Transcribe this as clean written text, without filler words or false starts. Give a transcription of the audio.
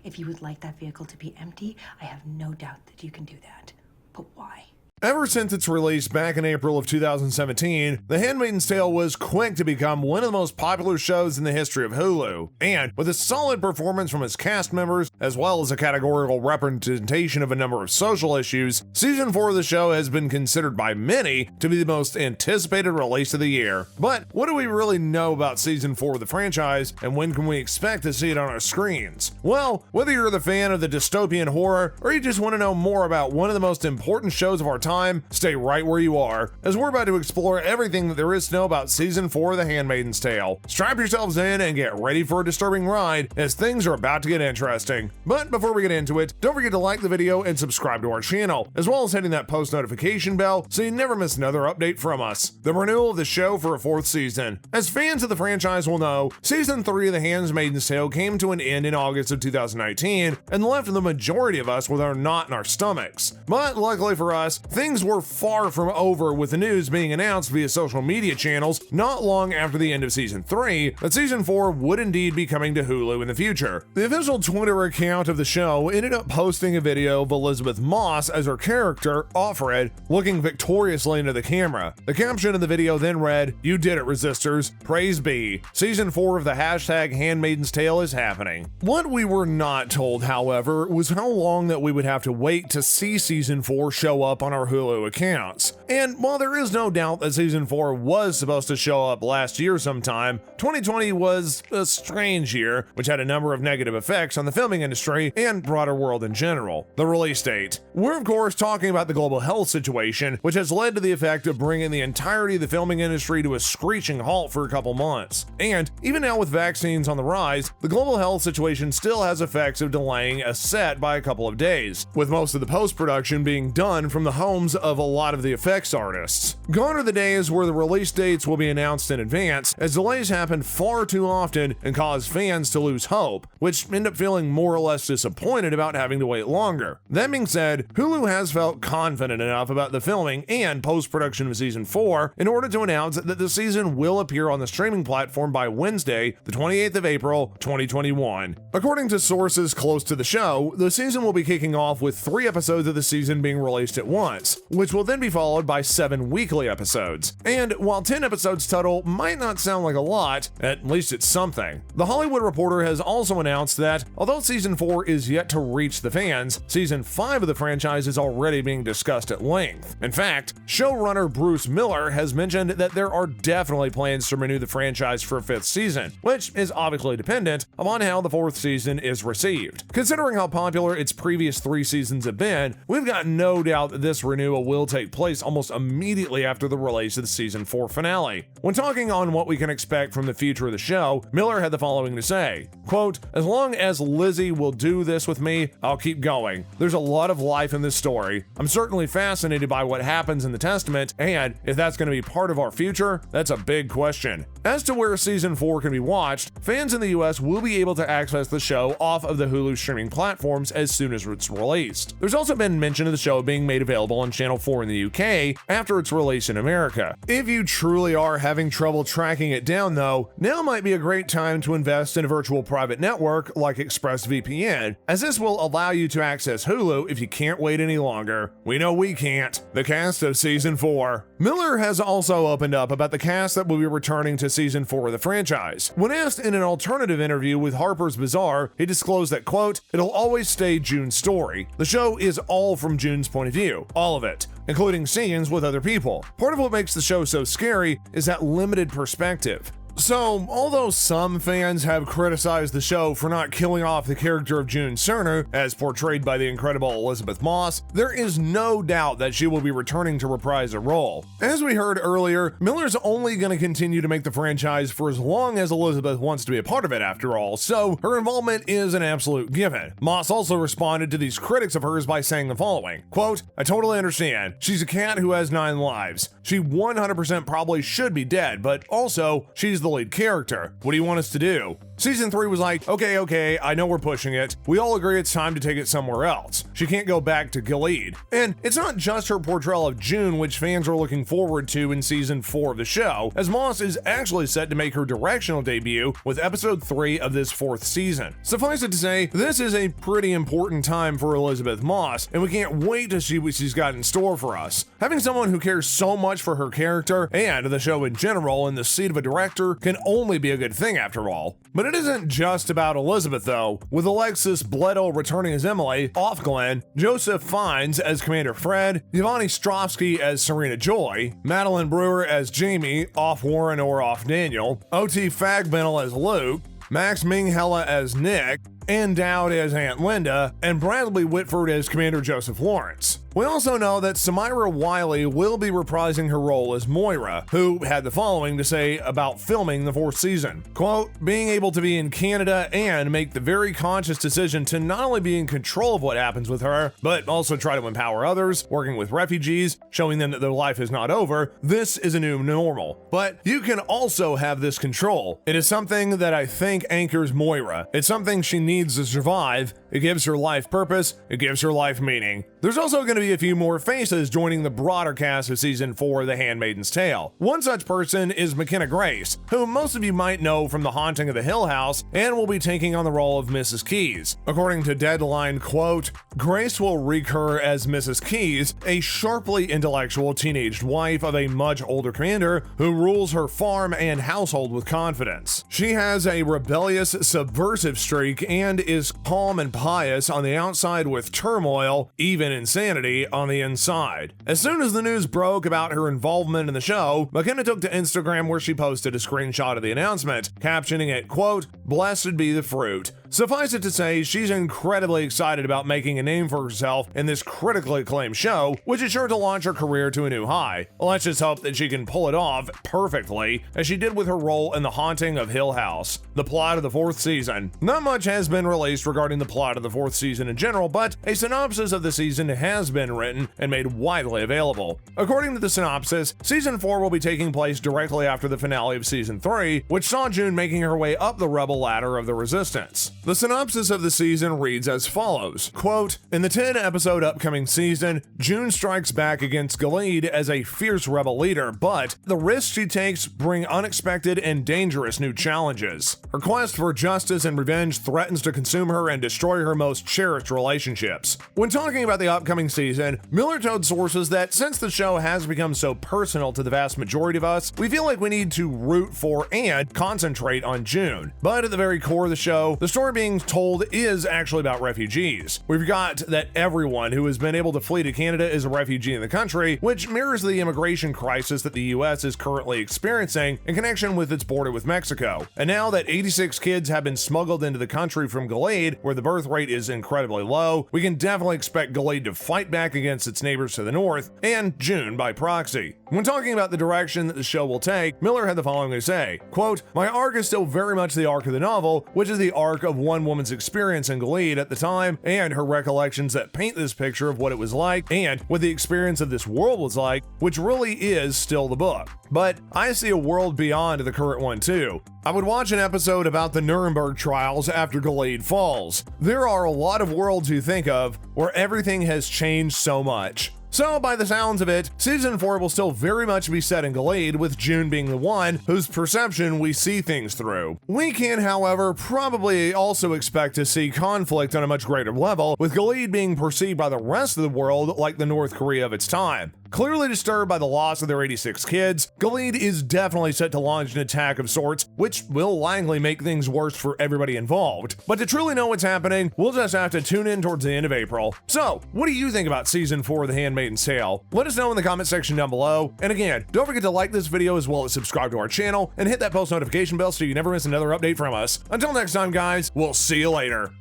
If you would like that vehicle to be empty, I have no doubt that you can do that. But why? Ever since its release back in April of 2017, The Handmaid's Tale was quick to become one of the most popular shows in the history of Hulu. And with a solid performance from its cast members, as well as a categorical representation of a number of social issues, Season 4 of the show has been considered by many to be the most anticipated release of the year. But what do we really know about Season 4 of the franchise, and when can we expect to see it on our screens? Well, whether you're the fan of the dystopian horror, or you just want to know more about one of the most important shows of our time, stay right where you are, as we're about to explore everything that there is to know about Season 4 of The Handmaid's Tale. Strap yourselves in and get ready for a disturbing ride, as things are about to get interesting. But before we get into it, don't forget to like the video and subscribe to our channel, as well as hitting that post notification bell so you never miss another update from us. The renewal of the show for a 4th season. As fans of the franchise will know, Season 3 of The Handmaid's Tale came to an end in August of 2019 and left the majority of us with our knot in our stomachs. But luckily for us, things were far from over, with the news being announced via social media channels not long after the end of Season 3 that Season 4 would indeed be coming to Hulu in the future. The official Twitter account of the show ended up posting a video of Elizabeth Moss as her character, Offred, looking victoriously into the camera. The caption of the video then read, "You did it, resistors. Praise be. Season 4 of the #Handmaid's Tale is happening." What we were not told, however, was how long that we would have to wait to see Season 4 show up on our Hulu accounts. And while there is no doubt that Season 4 was supposed to show up last year sometime, 2020 was a strange year, which had a number of negative effects on the filming industry and broader world in general. The release date. We're of course talking about the global health situation, which has led to the effect of bringing the entirety of the filming industry to a screeching halt for a couple months. And even now with vaccines on the rise, the global health situation still has effects of delaying a set by a couple of days, with most of the post-production being done from the homes of a lot of the effects artists. Gone are the days where the release dates will be announced in advance, as delays happen far too often and cause fans to lose hope, which end up feeling more or less disappointed about having to wait longer. That being said, Hulu has felt confident enough about the filming and post-production of Season 4 in order to announce that the season will appear on the streaming platform by Wednesday, the 28th of April, 2021. According to sources close to the show, the season will be kicking off with 3 episodes of the season being released at once, which will then be followed by 7 weekly episodes. And while 10 episodes total might not sound like a lot, at least it's something. The Hollywood Reporter has also announced that, although Season 4 is yet to reach the fans, Season 5 of the franchise is already being discussed at length. In fact, showrunner Bruce Miller has mentioned that there are definitely plans to renew the franchise for a 5th season, which is obviously dependent upon how the 4th season is received. Considering how popular its previous 3 seasons have been, we've got no doubt that this renewal will take place almost immediately after the release of the Season 4 finale. When talking on what we can expect from the future of the show, Miller had the following to say, quote, "As long as Lizzie will do this with me, I'll keep going. There's a lot of life in this story. I'm certainly fascinated by what happens in the Testament, and if that's going to be part of our future, that's a big question." As to where Season 4 can be watched, fans in the US will be able to access the show off of the Hulu streaming platforms as soon as it's released. There's also been mention of the show being made available on Channel 4 in the UK after its release in America. If you truly are having trouble tracking it down though, now might be a great time to invest in a virtual private network like ExpressVPN, as this will allow you to access Hulu if you can't wait any longer. We know we can't. The cast of Season 4. Miller has also opened up about the cast that will be returning to Season 4 of the franchise. When asked in an alternative interview with Harper's Bazaar, he disclosed that, quote, "It'll always stay June's story. The show is all from June's point of view, all of it, including scenes with other people. Part of what makes the show so scary is that limited perspective." So, although some fans have criticized the show for not killing off the character of June sooner, as portrayed by the incredible Elizabeth Moss, there is no doubt that she will be returning to reprise a role. As we heard earlier, Miller's only going to continue to make the franchise for as long as Elizabeth wants to be a part of it after all, so her involvement is an absolute given. Moss also responded to these critics of hers by saying the following, quote, "I totally understand. She's a cat who has 9 lives. She 100% probably should be dead, but also, she's the lead character. What do you want us to do?" Season 3 was like, okay, I know we're pushing it. We all agree it's time to take it somewhere else. She can't go back to Gilead. And it's not just her portrayal of June which fans are looking forward to in season 4 of the show, as Moss is actually set to make her directional debut with episode 3 of this 4th season. Suffice it to say, this is a pretty important time for Elizabeth Moss, and we can't wait to see what she's got in store for us. Having someone who cares so much for her character and the show in general in the seat of a director can only be a good thing after all. But it isn't just about Elizabeth though. With Alexis Bledo returning as Emily, off Glenn, Joseph Fiennes as Commander Fred, Yvonne Stropsky as Serena Joy, Madeline Brewer as Jamie, off Warren or off Daniel, O.T. Fagbennel as Luke, Max Minghella as Nick, Ann Dowd as Aunt Linda, and Bradley Whitford as Commander Joseph Lawrence. We also know that Samira Wiley will be reprising her role as Moira, who had the following to say about filming the 4th season. Quote, being able to be in Canada and make the very conscious decision to not only be in control of what happens with her, but also try to empower others, working with refugees, showing them that their life is not over, this is a new normal. But you can also have this control. It is something that I think anchors Moira. It's something she needs to survive. It gives her life purpose. It gives her life meaning. There's also going to be a few more faces joining the broader cast of season 4 of The Handmaid's Tale. One such person is McKenna Grace, whom most of you might know from The Haunting of the Hill House and will be taking on the role of Mrs. Keyes. According to Deadline, quote, Grace will recur as Mrs. Keyes, a sharply intellectual teenaged wife of a much older commander who rules her farm and household with confidence. She has a rebellious, subversive streak and is calm and pious on the outside with turmoil, even insanity, on the inside. As soon as the news broke about her involvement in the show, McKenna took to Instagram where she posted a screenshot of the announcement, captioning it, quote, blessed be the fruit. Suffice it to say, she's incredibly excited about making a name for herself in this critically acclaimed show, which is sure to launch her career to a new high. Let's just hope that she can pull it off perfectly, as she did with her role in The Haunting of Hill House. The plot of the 4th season. Not much has been released regarding the plot of the 4th season in general, but a synopsis of the season has been written and made widely available. According to the synopsis, season 4 will be taking place directly after the finale of season 3, which saw June making her way up the rebel ladder of the Resistance. The synopsis of the season reads as follows, quote, in the 10-episode upcoming season, June strikes back against Gilead as a fierce rebel leader, but the risks she takes bring unexpected and dangerous new challenges. Her quest for justice and revenge threatens to consume her and destroy her most cherished relationships. When talking about the upcoming season, Miller told sources that since the show has become so personal to the vast majority of us, we feel like we need to root for and concentrate on June. But at the very core of the show, the story being told is actually about refugees. We've got that everyone who has been able to flee to Canada is a refugee in the country, which mirrors the immigration crisis that the US is currently experiencing in connection with its border with Mexico. And now that 86 kids have been smuggled into the country from Gilead, where the birth rate is incredibly low, we can definitely expect Gilead to fight back against its neighbors to the north, and June by proxy. When talking about the direction that the show will take, Miller had the following to say, quote, my arc is still very much the arc of the novel, which is the arc of one woman's experience in Gilead at the time and her recollections that paint this picture of what it was like and what the experience of this world was like, which really is still the book. But I see a world beyond the current one too. I would watch an episode about the Nuremberg trials after Gilead falls. There are a lot of worlds you think of where everything has changed so much. So, by the sounds of it, season 4 will still very much be set in Gilead, with June being the one whose perception we see things through. We can, however, probably also expect to see conflict on a much greater level, with Gilead being perceived by the rest of the world like the North Korea of its time. Clearly disturbed by the loss of their 86 kids, Gilead is definitely set to launch an attack of sorts, which will likely make things worse for everybody involved. But to truly know what's happening, we'll just have to tune in towards the end of April. So, what do you think about season 4 of The Handmaid's Tale? Let us know in the comment section down below. And again, don't forget to like this video as well as subscribe to our channel and hit that post notification bell so you never miss another update from us. Until next time, guys, we'll see you later.